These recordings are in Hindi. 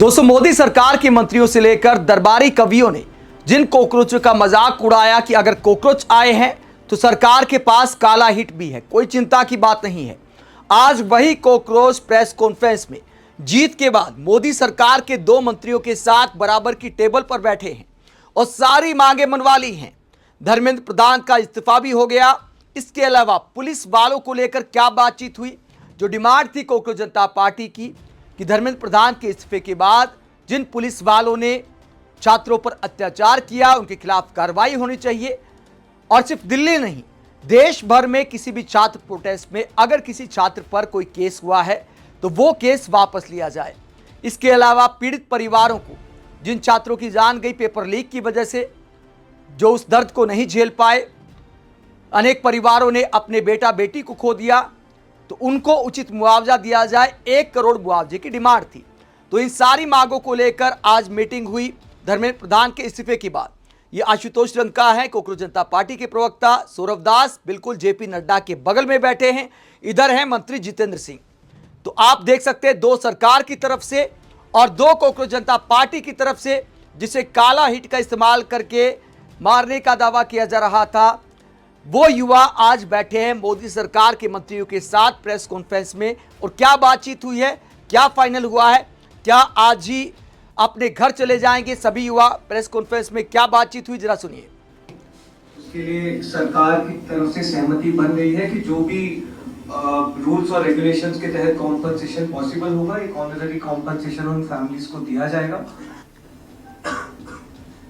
दोस्तों, मोदी सरकार के मंत्रियों से लेकर दरबारी कवियों ने जिन कॉकरोचों का मजाक उड़ाया कि अगर कॉकरोच आए हैं तो सरकार के पास काला हिट भी है, कोई चिंता की बात नहीं है। आज वही कॉकरोच प्रेस कॉन्फ्रेंस में जीत के बाद मोदी सरकार के दो मंत्रियों के साथ बराबर की टेबल पर बैठे हैं और सारी मांगे मनवा ली हैं। धर्मेंद्र प्रधान का इस्तीफा भी हो गया। इसके अलावा पुलिस वालों को लेकर क्या बातचीत हुई, जो डिमांड थी कॉकरोच जनता पार्टी की कि धर्मेंद्र प्रधान के इस्तीफे के बाद जिन पुलिस वालों ने छात्रों पर अत्याचार किया उनके खिलाफ कार्रवाई होनी चाहिए। और सिर्फ दिल्ली नहीं, देश भर में किसी भी छात्र प्रोटेस्ट में अगर किसी छात्र पर कोई केस हुआ है तो वो केस वापस लिया जाए। इसके अलावा पीड़ित परिवारों को, जिन छात्रों की जान गई पेपर लीक की वजह से, जो उस दर्द को नहीं झेल पाए, अनेक परिवारों ने अपने बेटा बेटी को खो दिया, तो उनको उचित मुआवजा दिया जाए। 1 करोड़ मुआवजे की डिमांड थी। तो इन सारी मांगों को लेकर आज मीटिंग हुई धर्मेंद्र प्रधान के इस्तीफे के बाद। ये आशुतोष रंका है, कॉकरोच जनता पार्टी के प्रवक्ता। सौरभ दास बिल्कुल जेपी नड्डा के बगल में बैठे हैं। इधर है मंत्री जितेंद्र सिंह। तो आप देख सकते हैं, दो सरकार की तरफ से और दो कॉकरोच जनता पार्टी की तरफ से, जिसे काला हिट का इस्तेमाल करके मारने का दावा किया जा रहा था, वो युवा आज बैठे हैं मोदी सरकार के मंत्रियों के साथ प्रेस कॉन्फ्रेंस में। और क्या बातचीत हुई है, क्या फाइनल हुआ है, क्या आज ही अपने घर चले जाएंगे सभी युवा? प्रेस कॉन्फ्रेंस में क्या बातचीत हुई, जरा सुनिए। उसके लिए सरकार की तरफ से सहमति बन गई है कि जो भी रूल्स और रेगुलेशंस के तहत कॉम्पनसेशन पॉसिबल होगा, एक ऑनररी कॉम्पनसेशन उन फैमिलीज को दिया जाएगा।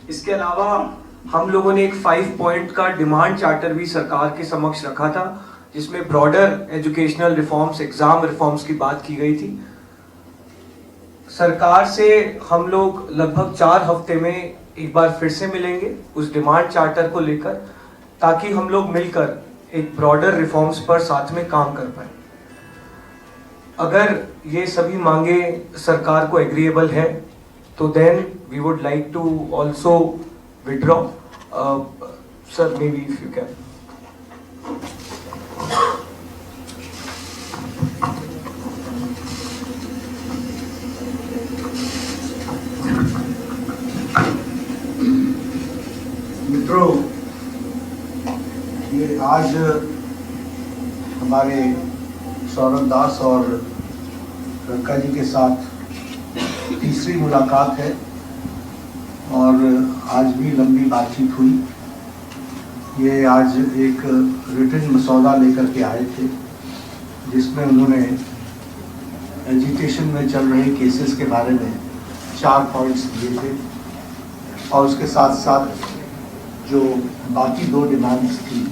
इसके अलावा हम लोगों ने एक 5 पॉइंट का डिमांड चार्टर भी सरकार के समक्ष रखा था, जिसमें broader educational reforms, exam reforms की बात की गई थी। सरकार से हम लोग लगभग 4 हफ्ते में एक बार फिर से मिलेंगे उस डिमांड चार्टर को लेकर, ताकि हम लोग मिलकर एक ब्रॉडर रिफॉर्म्स पर साथ में काम कर पाए। अगर ये सभी मांगे सरकार को एग्रीएबल है तो then we would like to also withdraw. Sir, maybe if you can. मित्रों, ये आज हमारे सौरभ दास और रंका जी के साथ तीसरी मुलाकात है और आज भी लंबी बातचीत हुई। ये आज एक रिटन मसौदा लेकर के आए थे, जिसमें उन्होंने एजुकेशन में चल रहे केसेस के बारे में 4 पॉइंट्स दिए थे और उसके साथ साथ जो बाकी 2 डिमांड्स थी,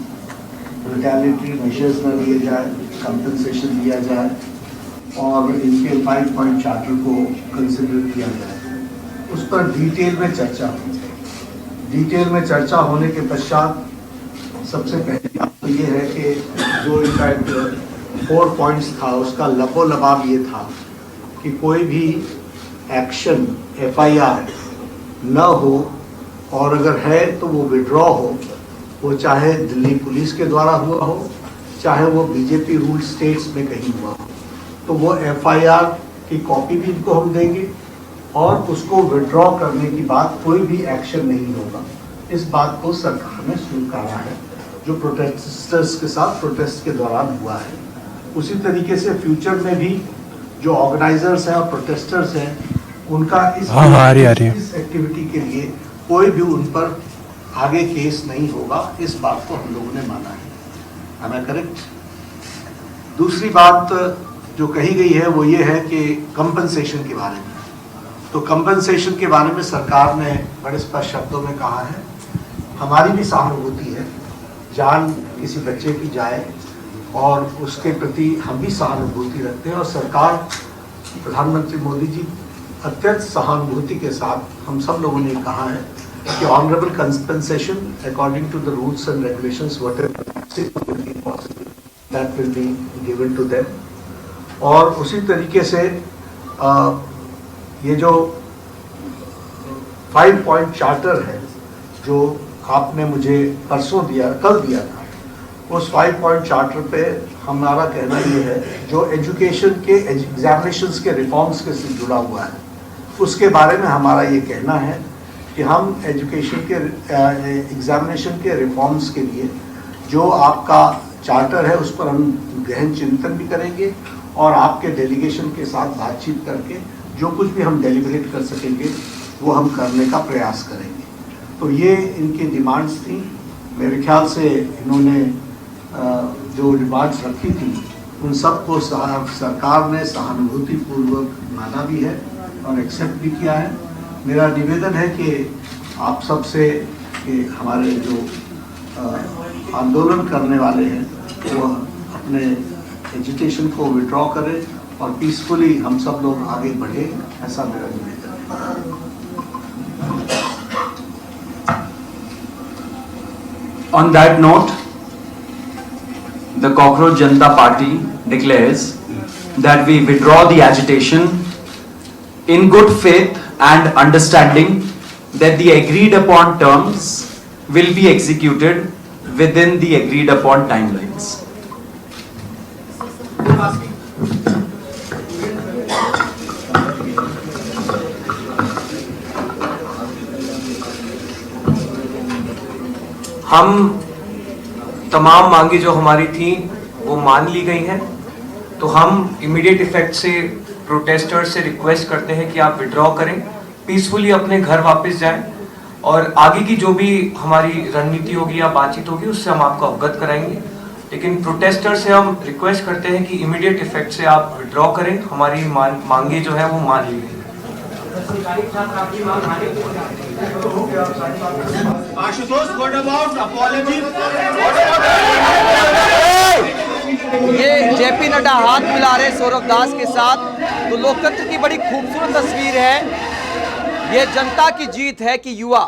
रिटेलिटरी मेजर्स न लिए जाए, कंपनसेशन दिया जाए और इनके 5 पॉइंट चार्टर को कंसिडर किया जाए, उस पर डिटेल में चर्चा हुई। डिटेल में चर्चा होने के पश्चात सबसे पहले बात तो ये है कि जो इनफैक्ट 4 पॉइंट्स था, उसका लबो-लबाब ये था कि कोई भी एक्शन FIR न हो और अगर है तो वो विड्रॉ हो, वो चाहे दिल्ली पुलिस के द्वारा हुआ हो, चाहे वो बीजेपी रूल स्टेट्स में कहीं हुआ हो, तो वो FIR की कॉपी भी इनको हम देंगे और उसको विड्रॉ करने की बात कोई भी एक्शन नहीं होगा। इस बात को सरकार ने स्वीकारा है, जो प्रोटेस्टर्स के साथ प्रोटेस्ट के दौरान हुआ है। उसी तरीके से फ्यूचर में भी जो ऑर्गेनाइजर्स हैं और प्रोटेस्टर्स हैं, उनका इस एक्टिविटी के लिए कोई भी उन पर आगे केस नहीं होगा। इस बात को हम लोगों ने माना है। Am I correct? दूसरी बात जो कही गई है वो ये है कि कंपनसेशन के बारे में, तो कंपनसेशन के बारे में सरकार ने बड़े स्पष्ट शब्दों में कहा है, हमारी भी सहानुभूति है, जान किसी बच्चे की जाए और उसके प्रति हम भी सहानुभूति रखते हैं और सरकार, प्रधानमंत्री मोदी जी अत्यंत सहानुभूति के साथ हम सब लोगों ने कहा है कि honourable compensation according to the rules and regulations whatever possible that will be given to them. और उसी तरीके से ये जो 5 पॉइंट चार्टर है जो आपने मुझे परसों दिया, कल दिया था, उस 5 पॉइंट चार्टर पे हमारा कहना ये है, जो एजुकेशन के एग्जामिनेशंस के रिफॉर्म्स के से जुड़ा हुआ है, उसके बारे में हमारा ये कहना है कि हम एजुकेशन के एग्जामिनेशन के रिफॉर्म्स के लिए जो आपका चार्टर है उस पर हम गहन चिंतन भी करेंगे और आपके डेलीगेशन के साथ बातचीत करके जो कुछ भी हम डेलिब्रेट कर सकेंगे वो हम करने का प्रयास करेंगे। तो ये इनकी डिमांड्स थी। मेरे ख्याल से इन्होंने जो डिमांड्स रखी थी उन सबको सरकार ने सहानुभूतिपूर्वक माना भी है और एक्सेप्ट भी किया है। मेरा निवेदन है कि आप सबसे कि हमारे जो आंदोलन करने वाले हैं वो अपने एजुकेशन को विड्रॉ करें और पीसफुली हम सब लोग आगे बढ़े, ऐसा मेरा निवेदन है। On that note, the Cockroach Janata Party declares that we withdraw the agitation in good faith and understanding that the agreed upon terms will be executed within the agreed upon timelines. हम तमाम मांगे जो हमारी थी वो मान ली गई हैं, तो हम इमीडिएट इफेक्ट से प्रोटेस्टर्स से रिक्वेस्ट करते हैं कि आप विड्रॉ करें, पीसफुली अपने घर वापस जाएं और आगे की जो भी हमारी रणनीति होगी या बातचीत होगी उससे हम आपको अवगत कराएंगे। लेकिन प्रोटेस्टर से हम रिक्वेस्ट करते हैं कि इमीडिएट इफेक्ट से आप विड्रॉ करें, हमारी मांगे जो है वो मान ली गई। ये जेपी नड्डा हाथ मिला रहे सौरभ दास के साथ। तो लोकतंत्र की बड़ी खूबसूरत तस्वीर है। ये जनता की जीत है कि युवा,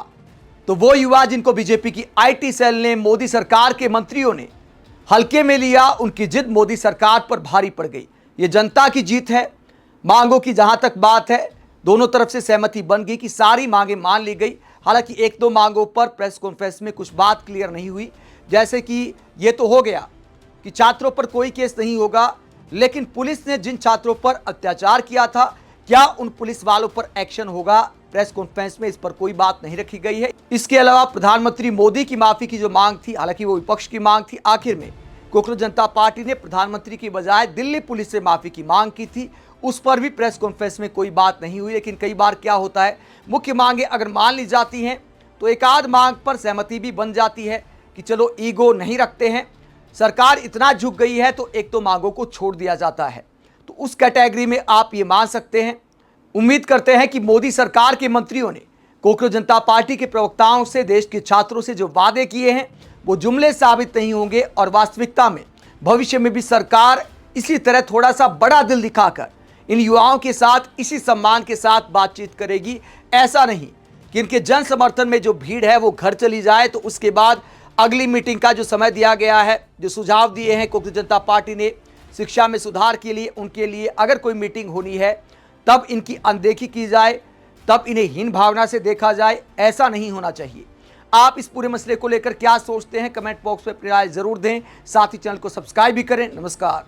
तो वो युवा जिनको बीजेपी की आईटी सेल ने, मोदी सरकार के मंत्रियों ने हल्के में लिया, उनकी जिद मोदी सरकार पर भारी पड़ गई। ये जनता की जीत है। मांगों की जहां तक बात है, दोनों तरफ से सहमति बन गई कि सारी मांगें मान ली गई। हालांकि एक दो मांगों पर प्रेस कॉन्फ्रेंस में कुछ बात क्लियर नहीं हुई, जैसे कि ये तो हो गया कि छात्रों पर कोई केस नहीं होगा, लेकिन पुलिस ने जिन छात्रों पर अत्याचार किया था क्या उन पुलिस वालों पर एक्शन होगा? प्रेस कॉन्फ्रेंस में इस पर कोई बात नहीं रखी गई है। इसके अलावा प्रधानमंत्री मोदी की माफी की जो मांग थी, हालांकि वो विपक्ष की मांग थी, आखिर में कोकरोच जनता पार्टी ने प्रधानमंत्री की बजाय दिल्ली पुलिस से माफी की मांग की थी। उस पर भी प्रेस कॉन्फ्रेंस में कोई बात नहीं हुई। लेकिन कई बार क्या होता है, मुख्य मांगे अगर मान ली जाती हैं तो एक आध मांग पर सहमति भी बन जाती है कि चलो ईगो नहीं रखते हैं, सरकार इतना झुक गई है तो एक तो मांगों को छोड़ दिया जाता है। तो उस कैटेगरी में आप ये मान सकते हैं। उम्मीद करते हैं कि मोदी सरकार के मंत्रियों ने कोकरोच जनता पार्टी के प्रवक्ताओं से, देश के छात्रों से जो वादे किए हैं वो जुमले साबित नहीं होंगे और वास्तविकता में भविष्य में भी सरकार इसी तरह थोड़ा सा बड़ा दिल दिखाकर इन युवाओं के साथ इसी सम्मान के साथ बातचीत करेगी। ऐसा नहीं कि इनके जन समर्थन में जो भीड़ है वो घर चली जाए तो उसके बाद अगली मीटिंग का जो समय दिया गया है, जो सुझाव दिए हैं कोकरोच जनता पार्टी ने शिक्षा में सुधार के लिए, उनके लिए अगर कोई मीटिंग होनी है तब इनकी अनदेखी की जाए, तब इन्हें हीन भावना से देखा जाए। ऐसा नहीं होना चाहिए। आप इस पूरे मसले को लेकर क्या सोचते हैं? कमेंट बॉक्स में अपनी राय जरूर दें। साथ ही चैनल को सब्सक्राइब भी करें। नमस्कार।